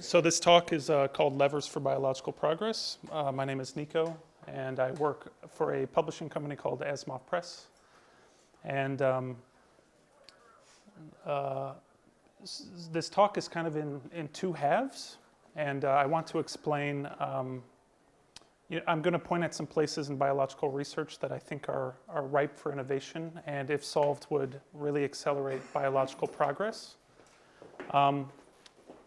So this talk is called Levers for Biological Progress. My name is Nico, and I work for a publishing company called Asimov Press. And this talk is kind of in two halves, and I want to explain. I'm going to point at some places in biological research that I think are ripe for innovation, and if solved, would really accelerate biological progress.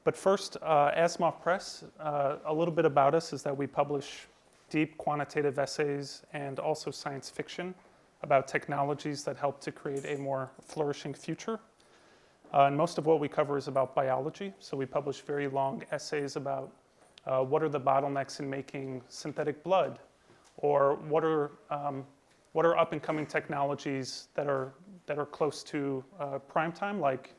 But first, Asimov Press, a little bit about us is that we publish deep quantitative essays and also science fiction about technologies that help to create a more flourishing future. And most of what we cover is about biology. So we publish very long essays about what are the bottlenecks in making synthetic blood, or what are up-and-coming technologies that are close to prime time, like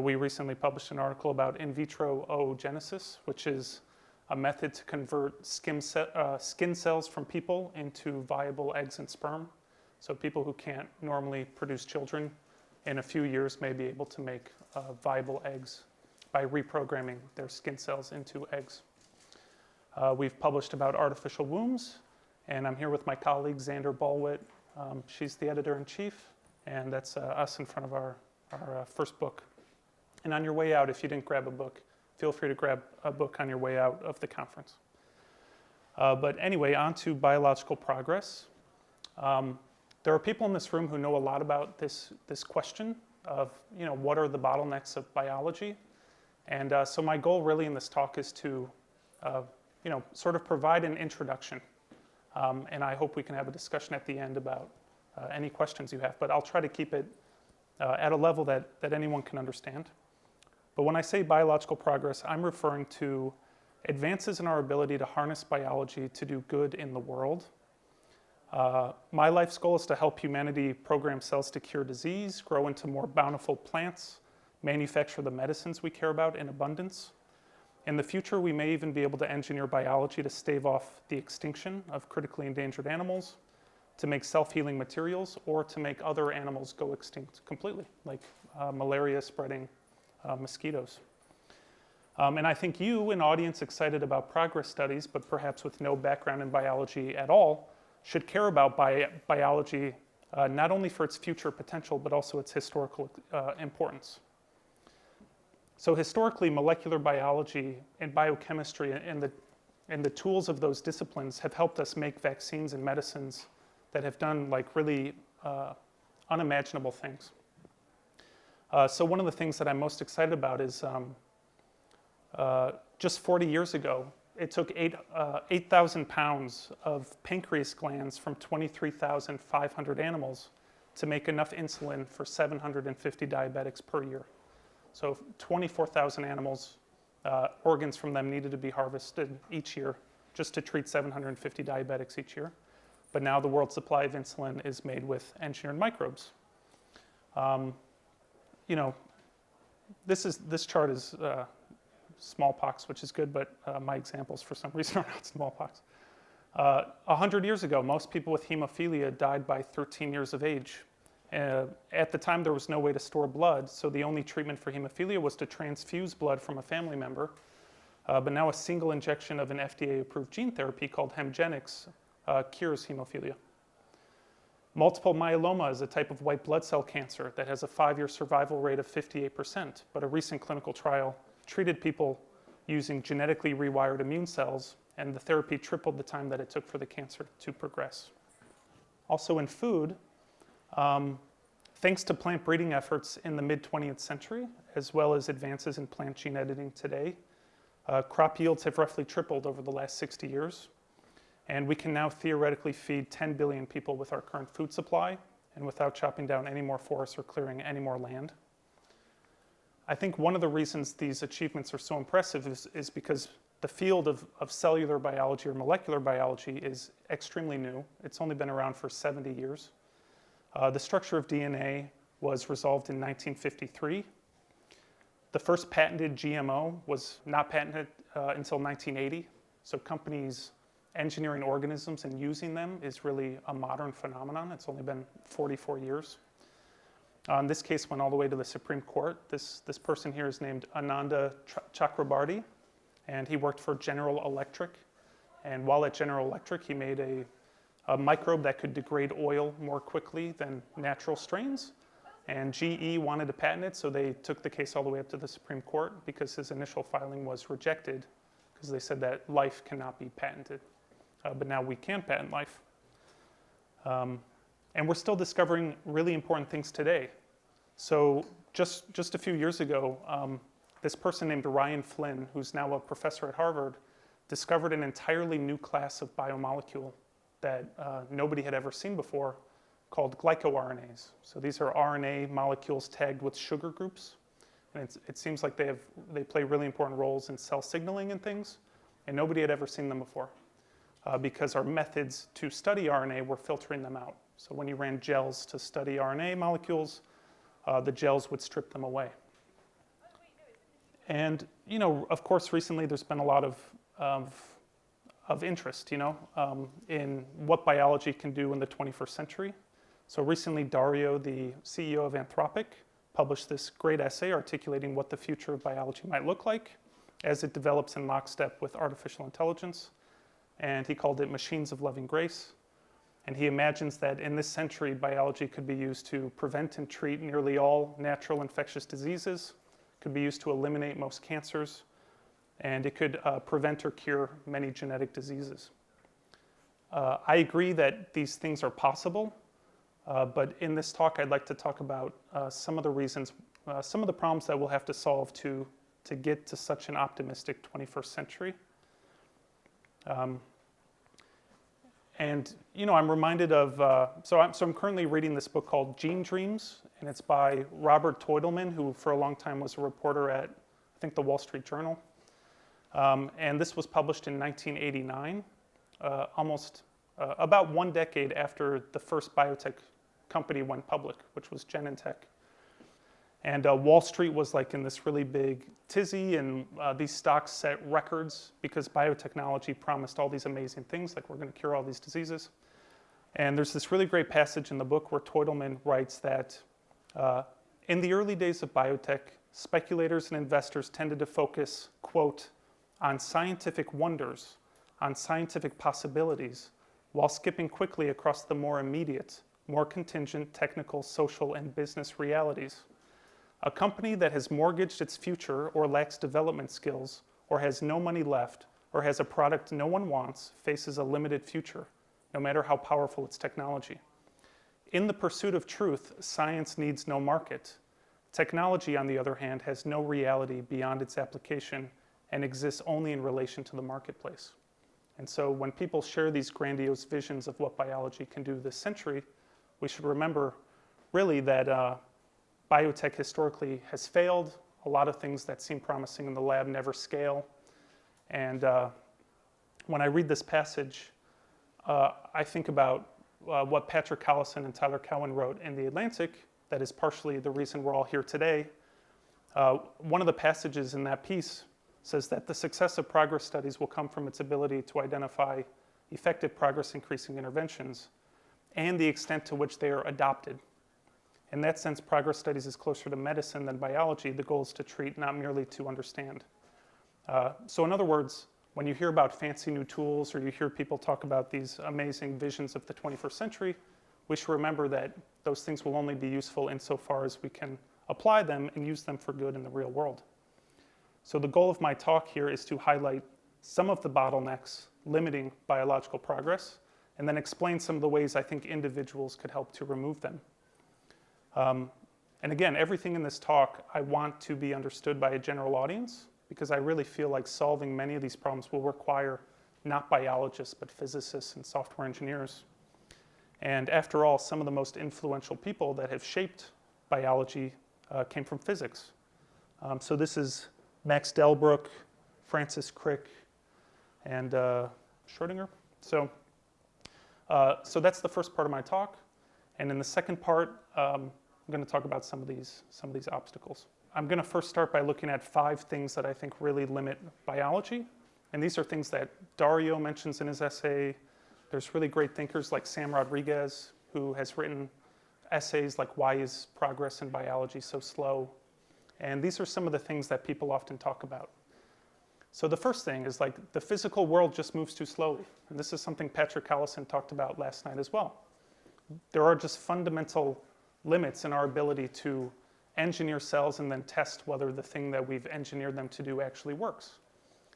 we recently published an article about in vitro oogenesis, which is a method to convert skin cells from people into viable eggs and sperm. So people who can't normally produce children in a few years may be able to make viable eggs by reprogramming their skin cells into eggs. We've published about artificial wombs, and I'm here with my colleague Xander Balwit. She's the editor-in-chief, and that's us in front of our first book. And on your way out, if you didn't grab a book, feel free to grab a book on your way out of the conference. But anyway, on to biological progress. There are people in this room who know a lot about this question of, what are the bottlenecks of biology? And so my goal really in this talk is to, sort of provide an introduction. And I hope we can have a discussion at the end about any questions you have. But I'll try to keep it at a level that anyone can understand. But when I say biological progress, I'm referring to advances in our ability to harness biology to do good in the world. My life's goal is to help humanity program cells to cure disease, grow into more bountiful plants, manufacture the medicines we care about in abundance. In the future, we may even be able to engineer biology to stave off the extinction of critically endangered animals, to make self-healing materials, or to make other animals go extinct completely, like malaria spreading mosquitoes. And I think you, an audience excited about progress studies, but perhaps with no background in biology at all, should care about biology not only for its future potential, but also its historical importance. So historically, molecular biology and biochemistry and the tools of those disciplines have helped us make vaccines and medicines that have done really unimaginable things. So one of the things that I'm most excited about is just 40 years ago, it took 8,000 pounds of pancreas glands from 23,500 animals to make enough insulin for 750 diabetics per year. So 24,000 animals, organs from them needed to be harvested each year just to treat 750 diabetics each year. But now the world's supply of insulin is made with engineered microbes. This chart is smallpox, which is good, but my examples for some reason are not smallpox. 100 years ago, most people with hemophilia died by 13 years of age. At the time, there was no way to store blood, so the only treatment for hemophilia was to transfuse blood from a family member. But now a single injection of an FDA-approved gene therapy called Hemgenix cures hemophilia. Multiple myeloma is a type of white blood cell cancer that has a 5-year survival rate of 58%, but a recent clinical trial treated people using genetically rewired immune cells, and the therapy tripled the time that it took for the cancer to progress. Also in food, thanks to plant breeding efforts in the mid-20th century, as well as advances in plant gene editing today, crop yields have roughly tripled over the last 60 years. And we can now theoretically feed 10 billion people with our current food supply and without chopping down any more forests or clearing any more land. I think one of the reasons these achievements are so impressive is because the field of cellular biology or molecular biology is extremely new. It's only been around for 70 years. The structure of DNA was resolved in 1953. The first patented GMO was not patented until 1980. So companies engineering organisms and using them is really a modern phenomenon. It's only been 44 years. This case went all the way to the Supreme Court. This person here is named Ananda Chakrabarty. and he worked for General Electric. And while at General Electric, he made a microbe that could degrade oil more quickly than natural strains. And GE wanted to patent it, so they took the case all the way up to the Supreme Court because his initial filing was rejected because they said that life cannot be patented. But now we can patent life. And we're still discovering really important things today. So just a few years ago, this person named Ryan Flynn, who's now a professor at Harvard, discovered an entirely new class of biomolecule that nobody had ever seen before, called glycoRNAs. So these are RNA molecules tagged with sugar groups. And it seems like they play really important roles in cell signaling and things, and nobody had ever seen them before because our methods to study RNA were filtering them out. So when you ran gels to study RNA molecules, the gels would strip them away. And, of course, recently there's been a lot of interest, in what biology can do in the 21st century. So recently, Dario, the CEO of Anthropic, published this great essay articulating what the future of biology might look like as it develops in lockstep with artificial intelligence. And he called it Machines of Loving Grace. And he imagines that in this century, biology could be used to prevent and treat nearly all natural infectious diseases, could be used to eliminate most cancers, and it could prevent or cure many genetic diseases. I agree that these things are possible, but in this talk, I'd like to talk about some of the reasons, some of the problems that we'll have to solve to get to such an optimistic 21st century. And I'm reminded of, so I'm currently reading this book called Gene Dreams, and it's by Robert Teutelman, who for a long time was a reporter at, I think, the Wall Street Journal. And this was published in 1989, almost about 1 decade after the first biotech company went public, which was Genentech. And Wall Street was like in this really big tizzy, and these stocks set records because biotechnology promised all these amazing things, like we're going to cure all these diseases. And there's this really great passage in the book where Teutelman writes that in the early days of biotech, speculators and investors tended to focus, quote, on scientific wonders, on scientific possibilities, while skipping quickly across the more immediate, more contingent technical, social, and business realities. A company that has mortgaged its future or lacks development skills or has no money left or has a product no one wants faces a limited future, no matter how powerful its technology. In the pursuit of truth, science needs no market. Technology, on the other hand, has no reality beyond its application and exists only in relation to the marketplace. And so when people share these grandiose visions of what biology can do this century, we should remember really that biotech historically has failed. A lot of things that seem promising in the lab never scale. And when I read this passage, I think about what Patrick Collison and Tyler Cowen wrote in The Atlantic that is partially the reason we're all here today. One of the passages in that piece says that the success of progress studies will come from its ability to identify effective progress-increasing interventions and the extent to which they are adopted. In that sense, progress studies is closer to medicine than biology. The goal is to treat, not merely to understand. So in other words, when you hear about fancy new tools or you hear people talk about these amazing visions of the 21st century, we should remember that those things will only be useful insofar as we can apply them and use them for good in the real world. So the goal of my talk here is to highlight some of the bottlenecks limiting biological progress and then explain some of the ways I think individuals could help to remove them. And again, everything in this talk I want to be understood by a general audience because I really feel like solving many of these problems will require not biologists but physicists and software engineers. And after all, some of the most influential people that have shaped biology came from physics. So this is Max Delbruck, Francis Crick, and Schrödinger. So that's the first part of my talk. And in the second part, I'm going to talk about some of these obstacles. I'm going to first start by looking at 5 things that I think really limit biology. And these are things that Dario mentions in his essay. There's really great thinkers like Sam Rodriguez, who has written essays like Why is Progress in Biology So Slow? And these are some of the things that people often talk about. So the first thing is like the physical world just moves too slowly. And this is something Patrick Collison talked about last night as well. There are just fundamental limits in our ability to engineer cells and then test whether the thing that we've engineered them to do actually works.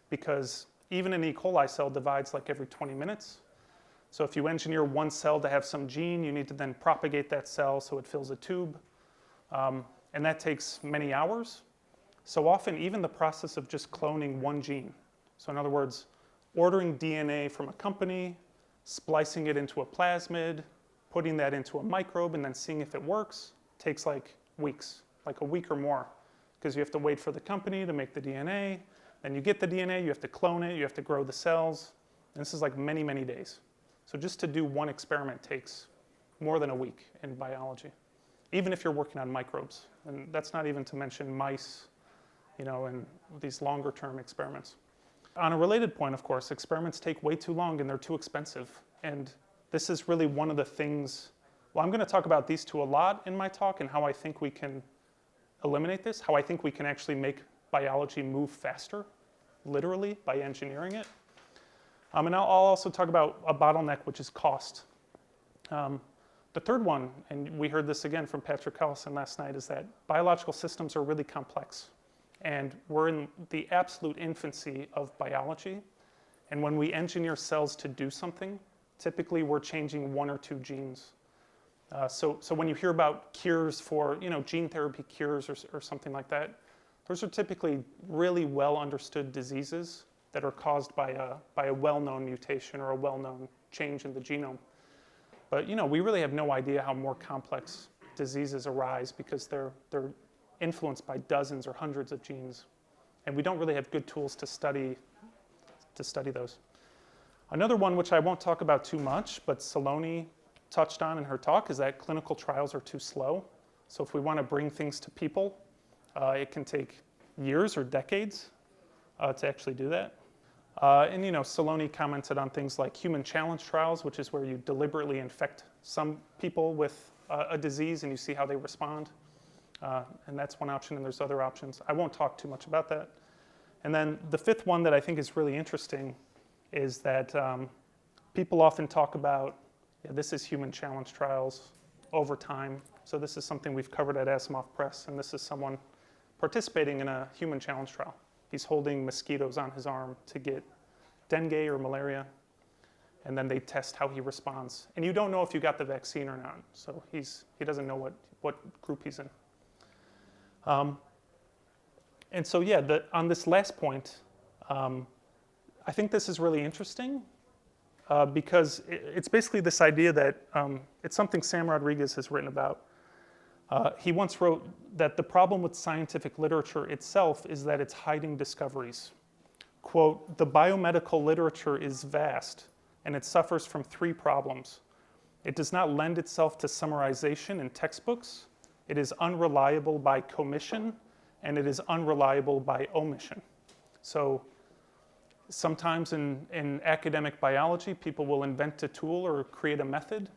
Because even an E. coli cell divides like every 20 minutes. So if you engineer one cell to have some gene, you need to then propagate that cell so it fills a tube. And that takes many hours. So often, even the process of just cloning one gene, so in other words, ordering DNA from a company, splicing it into a plasmid, putting that into a microbe, and then seeing if it works, takes like weeks, like a week or more, because you have to wait for the company to make the DNA, then you get the DNA, you have to clone it, you have to grow the cells, and this is like many, many days. So just to do one experiment takes more than a week in biology, even if you're working on microbes. And that's not even to mention mice, and these longer term experiments. On a related point, of course, experiments take way too long and they're too expensive. And this is really one of the things, well, I'm going to talk about these two a lot in my talk and how I think we can eliminate this, how I think we can actually make biology move faster, literally, by engineering it. And I'll also talk about a bottleneck, which is cost. The third one, and we heard this again from Patrick Collison last night, is that biological systems are really complex. And we're in the absolute infancy of biology. And when we engineer cells to do something, typically we're changing one or two genes. So when you hear about cures for, gene therapy cures or something like that, those are typically really well understood diseases that are caused by a well-known mutation or a well-known change in the genome. But we really have no idea how more complex diseases arise because they're influenced by dozens or hundreds of genes. And we don't really have good tools to study those. Another one, which I won't talk about too much, but Saloni touched on in her talk, is that clinical trials are too slow. So if we want to bring things to people, it can take years or decades to actually do that. And Saloni commented on things like human challenge trials, which is where you deliberately infect some people with a disease and you see how they respond. And that's one option, and there's other options. I won't talk too much about that. And then the fifth one that I think is really interesting is that people often talk about, this is human challenge trials over time. So this is something we've covered at Asimov Press, and this is someone participating in a human challenge trial. He's holding mosquitoes on his arm to get dengue or malaria, and then they test how he responds. And you don't know if you got the vaccine or not, so he doesn't know what group he's in. And so, on this last point, I think this is really interesting because it's basically this idea that it's something Sam Rodriguez has written about. He once wrote that the problem with scientific literature itself is that it's hiding discoveries. Quote, "The biomedical literature is vast, and it suffers from three problems. It does not lend itself to summarization in textbooks. It is unreliable by commission, and it is unreliable by omission." So sometimes in academic biology, people will invent a tool or create a method,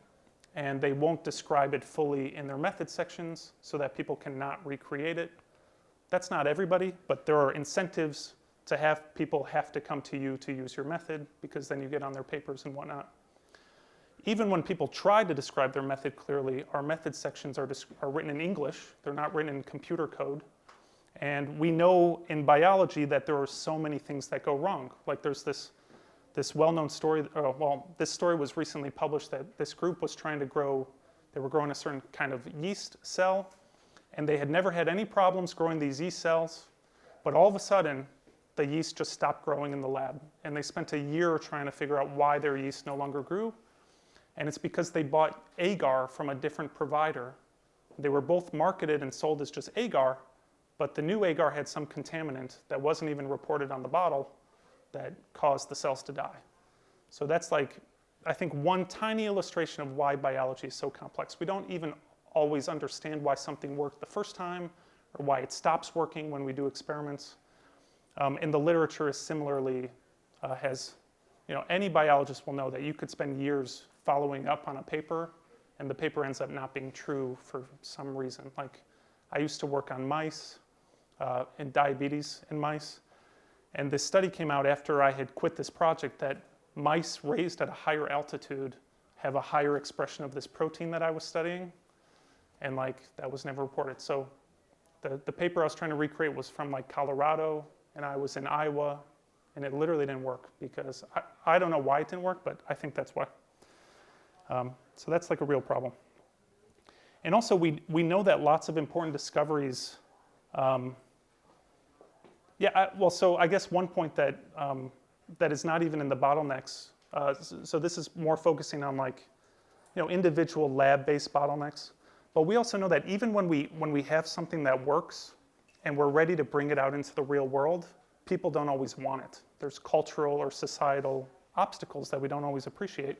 and they won't describe it fully in their method sections so that people cannot recreate it. That's not everybody, but there are incentives to have people have to come to you to use your method because then you get on their papers and whatnot. Even when people try to describe their method clearly, our method sections are written in English. They're not written in computer code. And we know in biology that there are so many things that go wrong. Like there's this well-known story, this story was recently published that this group was trying to grow, they were growing a certain kind of yeast cell, and they had never had any problems growing these yeast cells, but all of a sudden, the yeast just stopped growing in the lab. And they spent a year trying to figure out why their yeast no longer grew. And it's because they bought agar from a different provider. They were both marketed and sold as just agar, but the new agar had some contaminant that wasn't even reported on the bottle that caused the cells to die. So that's like, I think, one tiny illustration of why biology is so complex. We don't even always understand why something worked the first time or why it stops working when we do experiments. And the literature is similarly any biologist will know that you could spend years following up on a paper and the paper ends up not being true for some reason. Like I used to work on mice and diabetes in mice. And this study came out after I had quit this project that mice raised at a higher altitude have a higher expression of this protein that I was studying, and like that was never reported. So the paper I was trying to recreate was from like Colorado, and I was in Iowa, and it literally didn't work because I don't know why it didn't work, but I think that's why. So that's like a real problem. And also we know that lots of important discoveries, so I guess one point that that is not even in the bottlenecks. So this is more focusing on like, individual lab-based bottlenecks. But we also know that even when we have something that works and we're ready to bring it out into the real world, people don't always want it. There's cultural or societal obstacles that we don't always appreciate.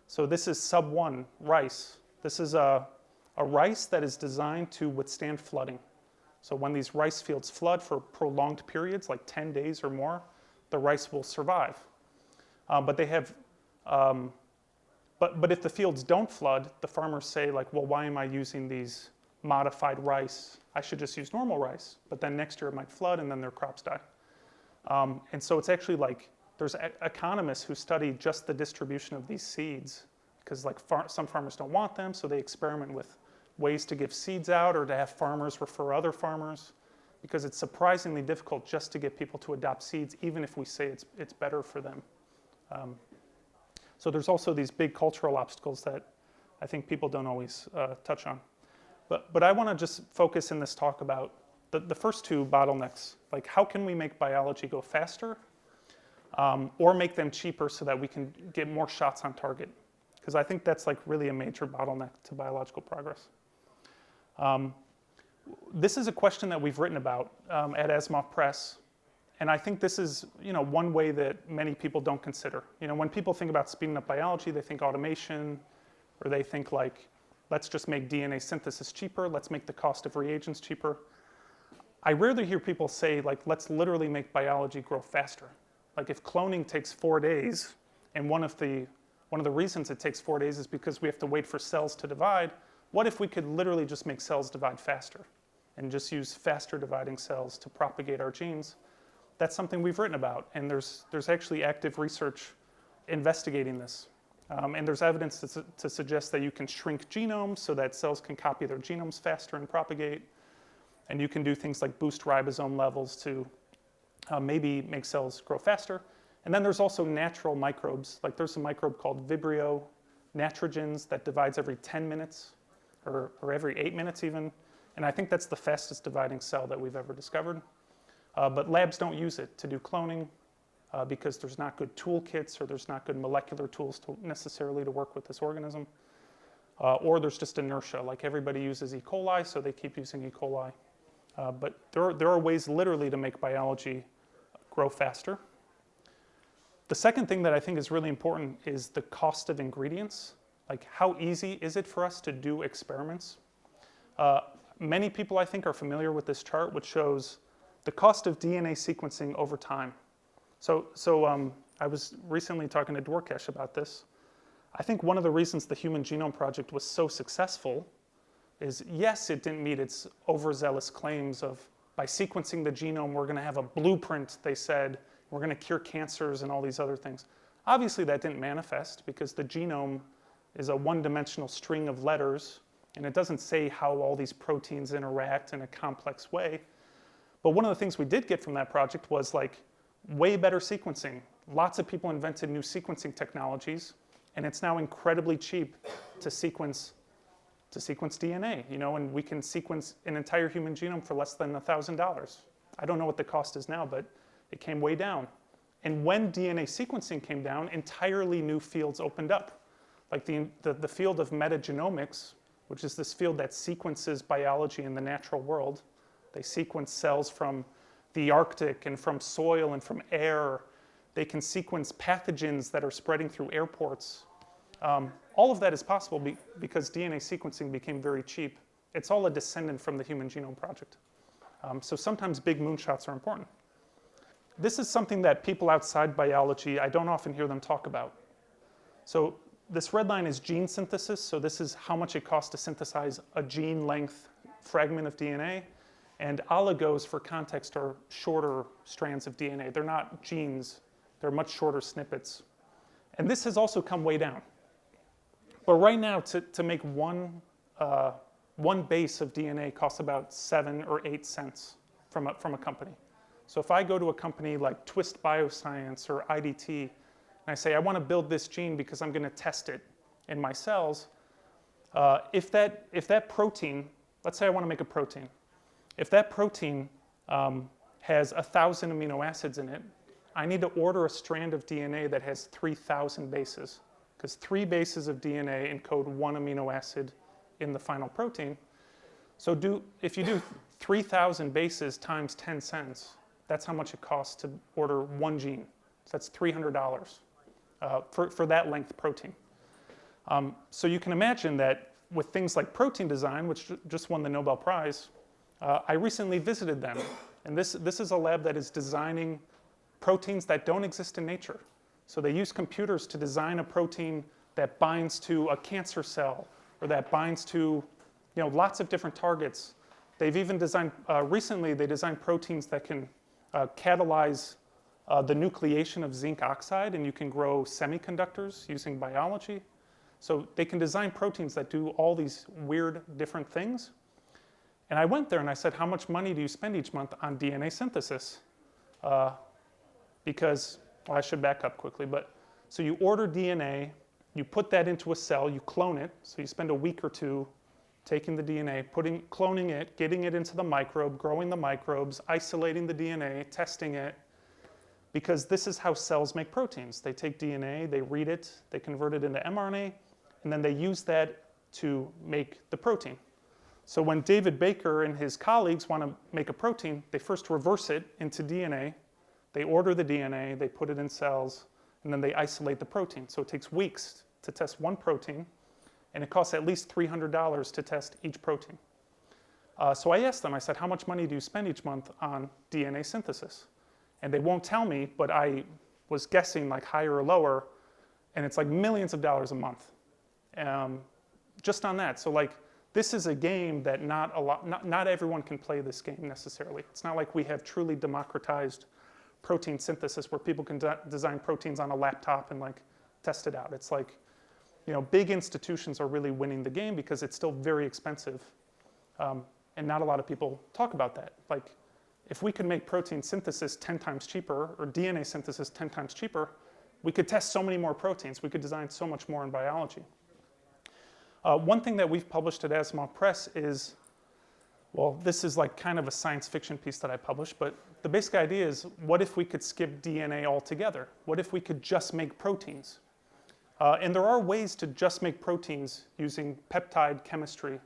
So this is sub-1 rice. This is a rice that is designed to withstand flooding. So when these rice fields flood for prolonged periods, like 10 days or more, the rice will survive. But they have, but if the fields don't flood, the farmers say like, well, why am I using these modified rice? I should just use normal rice. But then next year it might flood and then their crops die. And so it's actually like, there's economists who study just the distribution of these seeds because like some farmers don't want them, so they experiment with ways to give seeds out or to have farmers refer other farmers, because it's surprisingly difficult just to get people to adopt seeds, even if we say it's better for them. So there's also these big cultural obstacles that I think people don't always touch on. But I want to just focus in this talk about the first two bottlenecks, like how can we make biology go faster or make them cheaper so that we can get more shots on target? Because I think that's like really a major bottleneck to biological progress. This is a question that we've written about at Asimov Press, and I think this is one way that many people don't consider. When people think about speeding up biology, they think automation, or they think like, let's just make DNA synthesis cheaper, let's make the cost of reagents cheaper. I rarely hear people say like, let's literally make biology grow faster. Like if cloning takes 4 days, and one of the reasons it takes 4 days is because we have to wait for cells to divide, what if we could literally just make cells divide faster and just use faster dividing cells to propagate our genes? That's something we've written about, and there's actually active research investigating this. And there's evidence to suggest that you can shrink genomes so that cells can copy their genomes faster and propagate. And you can do things like boost ribosome levels to maybe make cells grow faster. And then there's also natural microbes. Like there's a microbe called Vibrio natrogens that divides every 10 minutes or every 8 minutes even. And I think that's the fastest dividing cell that we've ever discovered. But labs don't use it to do cloning because there's not good toolkits or there's not good molecular tools necessarily to work with this organism. Or there's just inertia, like everybody uses E. coli, so they keep using E. coli. But there are ways literally to make biology grow faster. The second thing that I think is really important is the cost of ingredients. Like how easy is it for us to do experiments? Many people I think are familiar with this chart, which shows the cost of DNA sequencing over time. So I was recently talking to Dwarkesh about this. I think one of the reasons the Human Genome Project was so successful is, yes, it didn't meet its overzealous claims of, by sequencing the genome, we're going to have a blueprint, they said, we're going to cure cancers and all these other things. Obviously, that didn't manifest because the genome is a one-dimensional string of letters, and it doesn't say how all these proteins interact in a complex way. But one of the things we did get from that project was like way better sequencing. Lots of people invented new sequencing technologies, and it's now incredibly cheap to sequence DNA, and we can sequence an entire human genome for less than $1,000. I don't know what the cost is now, but it came way down. And when DNA sequencing came down, entirely new fields opened up. Like the field of metagenomics, which is this field that sequences biology in the natural world. They sequence cells from the Arctic and from soil and from air. They can sequence pathogens that are spreading through airports. All of that is possible because DNA sequencing became very cheap. It's all a descendant from the Human Genome Project. So sometimes big moonshots are important. This is something that people outside biology, I don't often hear them talk about. So this red line is gene synthesis. So this is how much it costs to synthesize a gene length fragment of DNA. And oligos, for context, are shorter strands of DNA. They're not genes. They're much shorter snippets. And this has also come way down. But right now, to make one base of DNA costs about 7 or 8 cents from a company. So if I go to a company like Twist Bioscience or IDT, and I say, I want to build this gene because I'm going to test it in my cells, if that protein, let's say I want to make a protein, if that protein has 1,000 amino acids in it, I need to order a strand of DNA that has 3,000 bases, because 3 bases of DNA encode 1 amino acid in the final protein. So if you do 3,000 bases times 10 cents, that's how much it costs to order one gene. So that's $300 for that length protein. So you can imagine that with things like protein design, which just won the Nobel Prize, I recently visited them. And this is a lab that is designing proteins that don't exist in nature. So they use computers to design a protein that binds to a cancer cell or that binds to lots of different targets. They've even designed, recently they designed proteins that can catalyze the nucleation of zinc oxide, and you can grow semiconductors using biology. So they can design proteins that do all these weird different things. And I went there and I said, how much money do you spend each month on DNA synthesis? Because, well, I should back up quickly, but so you order DNA, you put that into a cell, you clone it, so you spend a week or two taking the DNA, cloning it, getting it into the microbe, growing the microbes, isolating the DNA, testing it, because this is how cells make proteins. They take DNA, they read it, they convert it into mRNA, and then they use that to make the protein. So when David Baker and his colleagues want to make a protein, they first reverse it into DNA, they order the DNA, they put it in cells, and then they isolate the protein. So it takes weeks to test one protein, and it costs at least $300 to test each protein. So I asked them, I said, how much money do you spend each month on DNA synthesis? And they won't tell me, but I was guessing like higher or lower, and it's like millions of dollars a month, just on that. So like, this is a game that not everyone can play this game necessarily. It's not like we have truly democratized protein synthesis where people can design proteins on a laptop and like test it out. It's like, big institutions are really winning the game because it's still very expensive, and not a lot of people talk about that. Like, if we could make protein synthesis 10 times cheaper or DNA synthesis 10 times cheaper, we could test so many more proteins. We could design so much more in biology. One thing that we've published at Asimov Press is, well, this is like kind of a science fiction piece that I published, but the basic idea is, what if we could skip DNA altogether? What if we could just make proteins? And there are ways to just make proteins using peptide chemistry,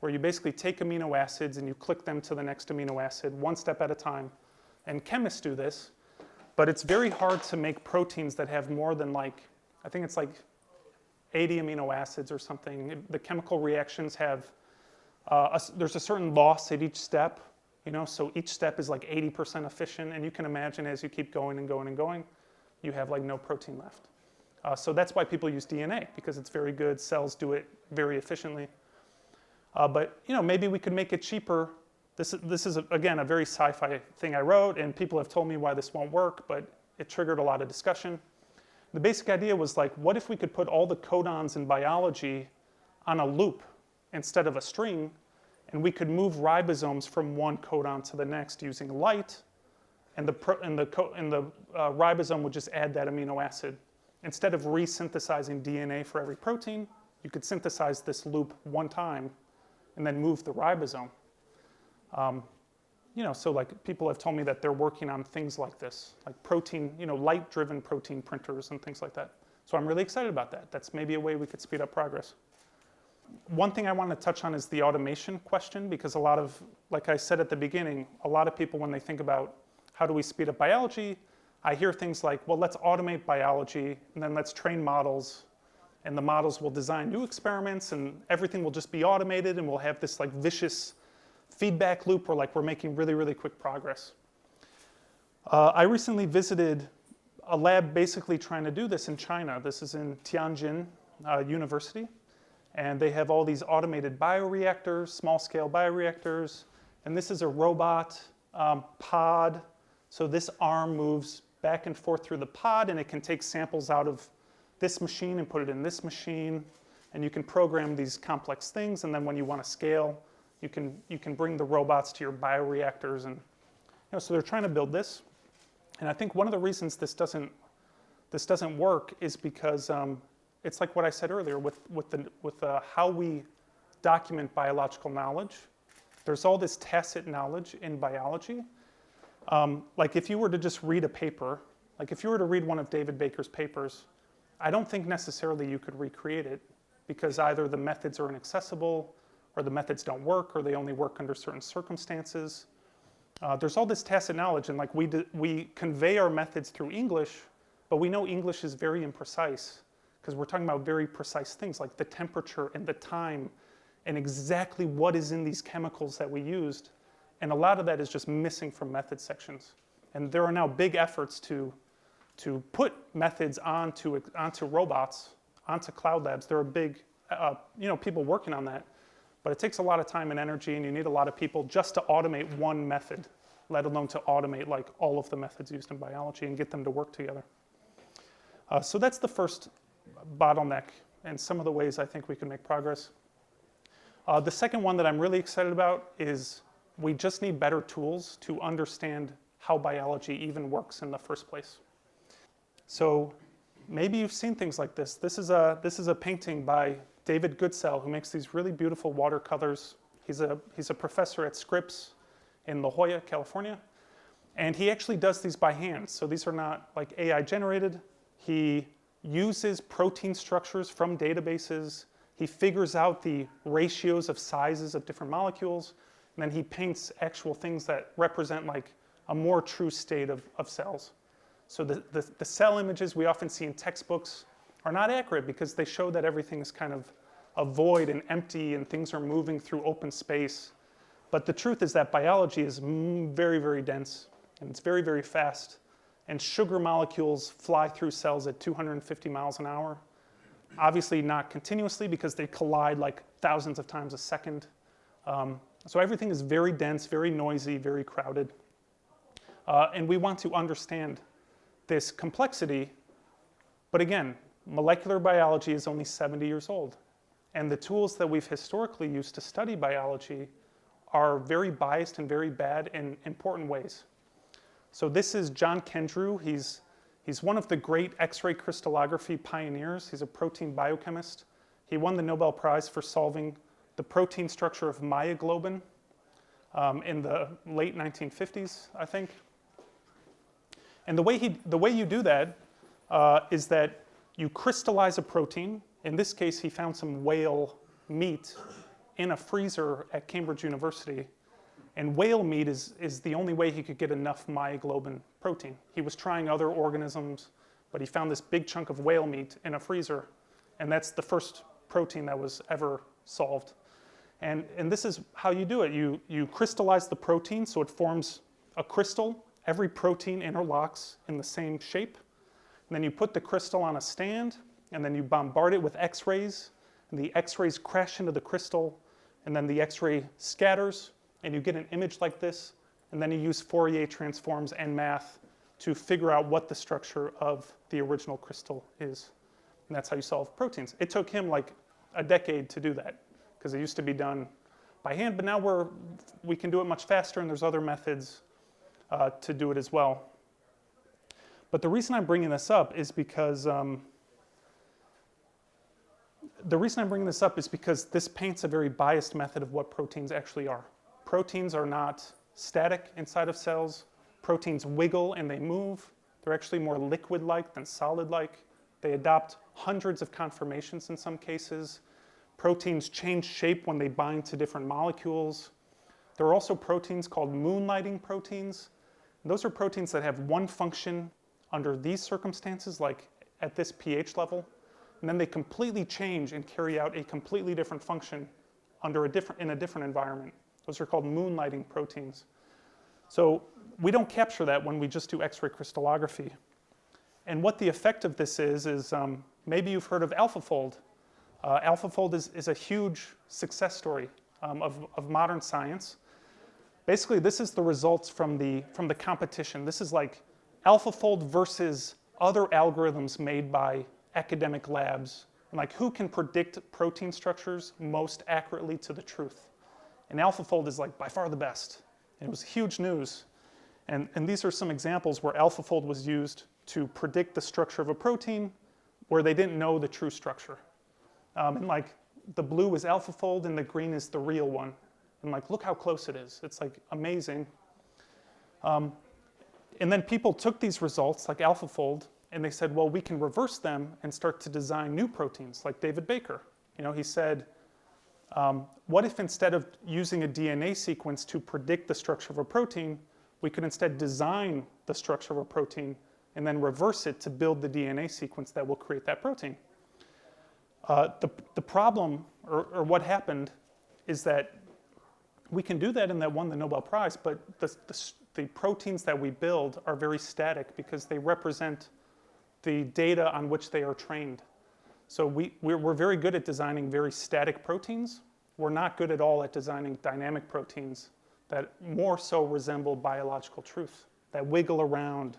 where you basically take amino acids and you click them to the next amino acid, one step at a time. And chemists do this, but it's very hard to make proteins that have more than I think it's like 80 amino acids or something. The chemical reactions have, there's a certain loss at each step, so each step is like 80% efficient, and you can imagine as you keep going and going and going, you have like no protein left. So that's why people use DNA, because it's very good, cells do it very efficiently. But maybe we could make it cheaper. This is again, a very sci-fi thing I wrote, and people have told me why this won't work, but it triggered a lot of discussion. The basic idea was like, what if we could put all the codons in biology on a loop instead of a string, and we could move ribosomes from one codon to the next using light, and the ribosome would just add that amino acid. Instead of resynthesizing DNA for every protein, you could synthesize this loop one time and then move the ribosome. So like people have told me that they're working on things like this, like protein, light-driven protein printers and things like that. So I'm really excited about that. That's maybe a way we could speed up progress. One thing I want to touch on is the automation question, because like I said at the beginning, a lot of people, when they think about how do we speed up biology, I hear things like, well, let's automate biology, and then let's train models, and the models will design new experiments, and everything will just be automated, and we'll have this like vicious feedback loop where like we're making really, really quick progress. I recently visited a lab basically trying to do this in China. This is in Tianjin University, and they have all these automated bioreactors, small-scale bioreactors, And this is a robot pod. So this arm moves back and forth through the pod, and it can take samples out of this machine and put it in this machine. And you can program these complex things, and then when you want to scale, you can bring the robots to your bioreactors. And so they're trying to build this. And I think one of the reasons this doesn't work is because it's like what I said earlier with how we document biological knowledge. There's all this tacit knowledge in biology. Like if you were to just read a paper, like if you were to read one of David Baker's papers, I don't think necessarily you could recreate it because either the methods are inaccessible or the methods don't work or they only work under certain circumstances. There's all this tacit knowledge, and like we convey our methods through English, but we know English is very imprecise because we're talking about very precise things like the temperature and the time and exactly what is in these chemicals that we used. And a lot of that is just missing from method sections. And there are now big efforts to put methods onto robots, onto cloud labs. There are big people working on that. But it takes a lot of time and energy, and you need a lot of people just to automate one method, let alone to automate like all of the methods used in biology and get them to work together. So that's the first bottleneck and some of the ways I think we can make progress. The second one that I'm really excited about is we just need better tools to understand how biology even works in the first place. So maybe you've seen things like this. This is a painting by David Goodsell, who makes these really beautiful watercolors. He's a professor at Scripps in La Jolla, California. And he actually does these by hand. So these are not like AI generated. He uses protein structures from databases. He figures out the ratios of sizes of different molecules. And then he paints actual things that represent like a more true state of cells. So the cell images we often see in textbooks are not accurate because they show that everything is kind of a void and empty and things are moving through open space. But the truth is that biology is very, very dense and it's very, very fast. And sugar molecules fly through cells at 250 miles an hour. Obviously not continuously because they collide like thousands of times a second. So everything is very dense, very noisy, very crowded. And we want to understand this complexity. But again, molecular biology is only 70 years old. And the tools that we've historically used to study biology are very biased and very bad in important ways. So this is John Kendrew. He's one of the great X-ray crystallography pioneers. He's a protein biochemist. He won the Nobel Prize for solving the protein structure of myoglobin in the late 1950s, I think. And the way you do that is that you crystallize a protein. In this case, he found some whale meat in a freezer at Cambridge University. And whale meat is the only way he could get enough myoglobin protein. He was trying other organisms, but he found this big chunk of whale meat in a freezer. And that's the first protein that was ever solved. And this is how you do it. You crystallize the protein so it forms a crystal. Every protein interlocks in the same shape. And then you put the crystal on a stand, and then you bombard it with X-rays. And the X-rays crash into the crystal, and then the X-ray scatters, and you get an image like this. And then you use Fourier transforms and math to figure out what the structure of the original crystal is. And that's how you solve proteins. It took him like a decade to do that, because it used to be done by hand, but now we can do it much faster, and there's other methods to do it as well. But the reason I'm bringing this up is because this paints a very biased method of what proteins actually are. Proteins are not static inside of cells. Proteins wiggle and they move. They're actually more liquid-like than solid-like. They adopt hundreds of conformations in some cases. Proteins change shape when they bind to different molecules. There are also proteins called moonlighting proteins. And those are proteins that have one function under these circumstances, like at this pH level, and then they completely change and carry out a completely different function in a different environment. Those are called moonlighting proteins. So we don't capture that when we just do X-ray crystallography. And what the effect of this is maybe you've heard of AlphaFold. AlphaFold is a huge success story of modern science. basically this is the results from the competition. This is like AlphaFold versus other algorithms made by academic labs, and like who can predict protein structures most accurately to the truth. And AlphaFold is like by far the best. And it was huge news. And these are some examples where AlphaFold was used to predict the structure of a protein where they didn't know the true structure. And like the blue is AlphaFold and the green is the real one. And like, look how close it is. It's like amazing. And then people took these results, like AlphaFold, and they said, well, we can reverse them and start to design new proteins, like David Baker. You know, he said, what if instead of using a DNA sequence to predict the structure of a protein, we could instead design the structure of a protein and then reverse it to build the DNA sequence that will create that protein. The problem, or what happened, is that we can do that and that won the Nobel Prize, but the proteins that we build are very static because they represent the data on which they are trained. So we're very good at designing very static proteins. We're not good at all at designing dynamic proteins that more so resemble biological truth, that wiggle around.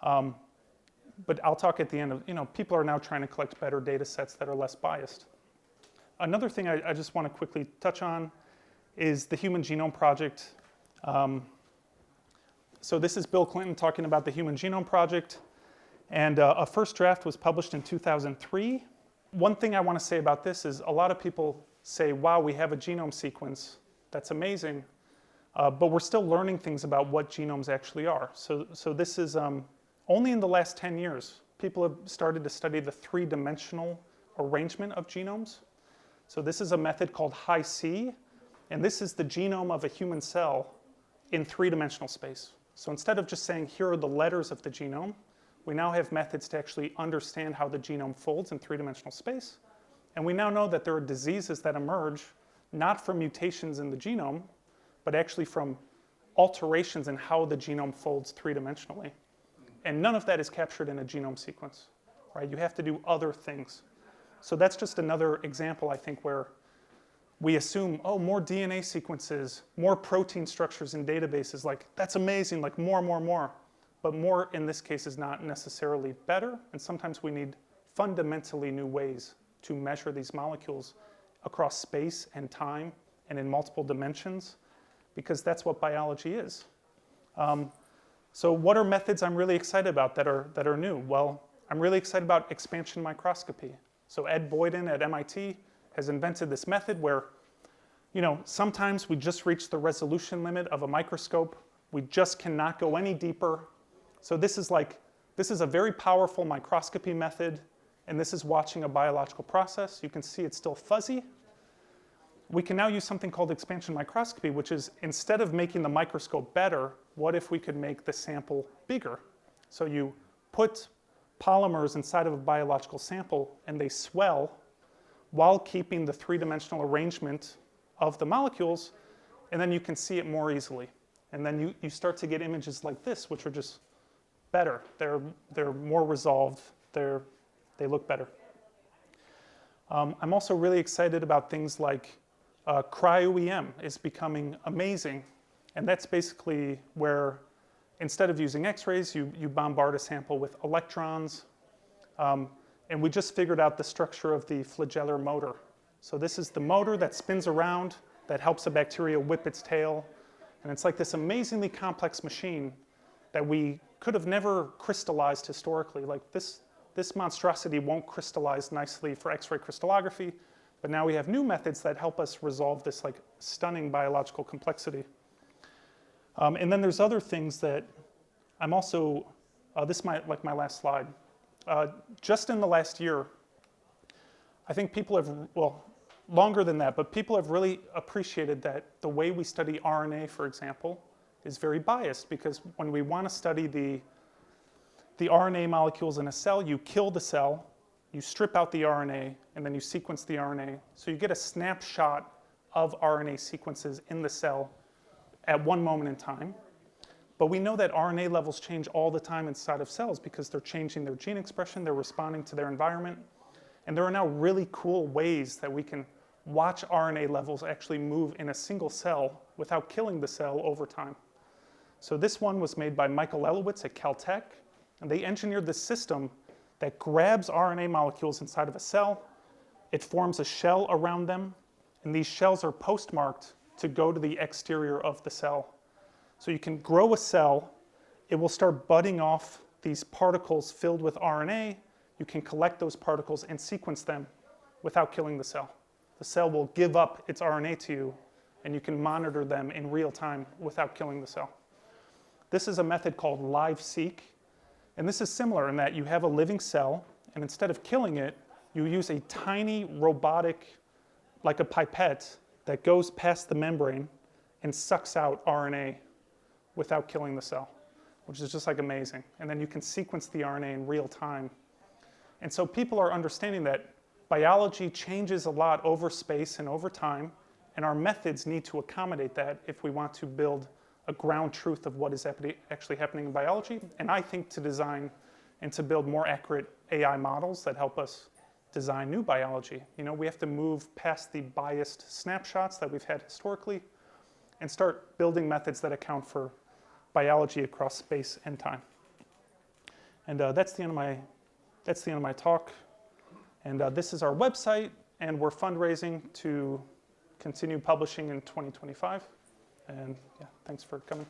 But I'll talk at the end of, you know, people are now trying to collect better data sets that are less biased. Another thing I just want to quickly touch on is the Human Genome Project. So this is Bill Clinton talking about the Human Genome Project. And a first draft was published in 2003. One thing I want to say about this is a lot of people say, wow, we have a genome sequence. That's amazing. But we're still learning things about what genomes actually are. So this is only in the last 10 years, people have started to study the three-dimensional arrangement of genomes. So this is a method called Hi-C, and this is the genome of a human cell in three-dimensional space. So instead of just saying, here are the letters of the genome, we now have methods to actually understand how the genome folds in three-dimensional space. And we now know that there are diseases that emerge not from mutations in the genome, but actually from alterations in how the genome folds three-dimensionally. And none of that is captured in a genome sequence, right? You have to do other things. So that's just another example, I think, where we assume, oh, more DNA sequences, more protein structures in databases, like that's amazing, like more. But more in this case is not necessarily better, and sometimes we need fundamentally new ways to measure these molecules across space and time and in multiple dimensions, because that's what biology is. So what are methods I'm really excited about that are new? Well, I'm really excited about expansion microscopy. So Ed Boyden at MIT has invented this method where, you know, sometimes we just reach the resolution limit of a microscope. We just cannot go any deeper. So this is a very powerful microscopy method, and this is watching a biological process. You can see it's still fuzzy. We can now use something called expansion microscopy, which is instead of making the microscope better, what if we could make the sample bigger? So you put polymers inside of a biological sample and they swell while keeping the three-dimensional arrangement of the molecules, and then you can see it more easily. And then you start to get images like this, which are just better. They're more resolved. They look better. I'm also really excited about things like cryo-EM is becoming amazing. And that's basically where instead of using X-rays, you bombard a sample with electrons. And we just figured out the structure of the flagellar motor. So this is the motor that spins around, that helps a bacteria whip its tail. And it's like this amazingly complex machine that we could have never crystallized historically. Like this monstrosity won't crystallize nicely for X-ray crystallography, but now we have new methods that help us resolve this like stunning biological complexity. And then there's other things that I'm also, this might like my last slide. Just in the last year, I think people have, well, longer than that, but people have really appreciated that the way we study RNA, for example, is very biased, because when we want to study the RNA molecules in a cell, you kill the cell, you strip out the RNA, and then you sequence the RNA. So you get a snapshot of RNA sequences in the cell at one moment in time. But we know that RNA levels change all the time inside of cells because they're changing their gene expression, they're responding to their environment. And there are now really cool ways that we can watch RNA levels actually move in a single cell without killing the cell over time. So this one was made by Michael Elowitz at Caltech, and they engineered this system that grabs RNA molecules inside of a cell. It forms a shell around them, and these shells are postmarked to go to the exterior of the cell. So you can grow a cell, it will start budding off these particles filled with RNA. You can collect those particles and sequence them without killing the cell. The cell will give up its RNA to you, and you can monitor them in real time without killing the cell. This is a method called live-seq, and this is similar in that you have a living cell, and instead of killing it, you use a tiny robotic, like a pipette, that goes past the membrane and sucks out RNA without killing the cell, which is just like amazing. And then you can sequence the RNA in real time. And so people are understanding that biology changes a lot over space and over time, and our methods need to accommodate that if we want to build a ground truth of what is actually happening in biology. And I think to design and to build more accurate AI models that help us design new biology. You know, we have to move past the biased snapshots that we've had historically and start building methods that account for biology across space and time. And that's the end of my talk. And this is our website, and we're fundraising to continue publishing in 2025. And yeah, thanks for coming.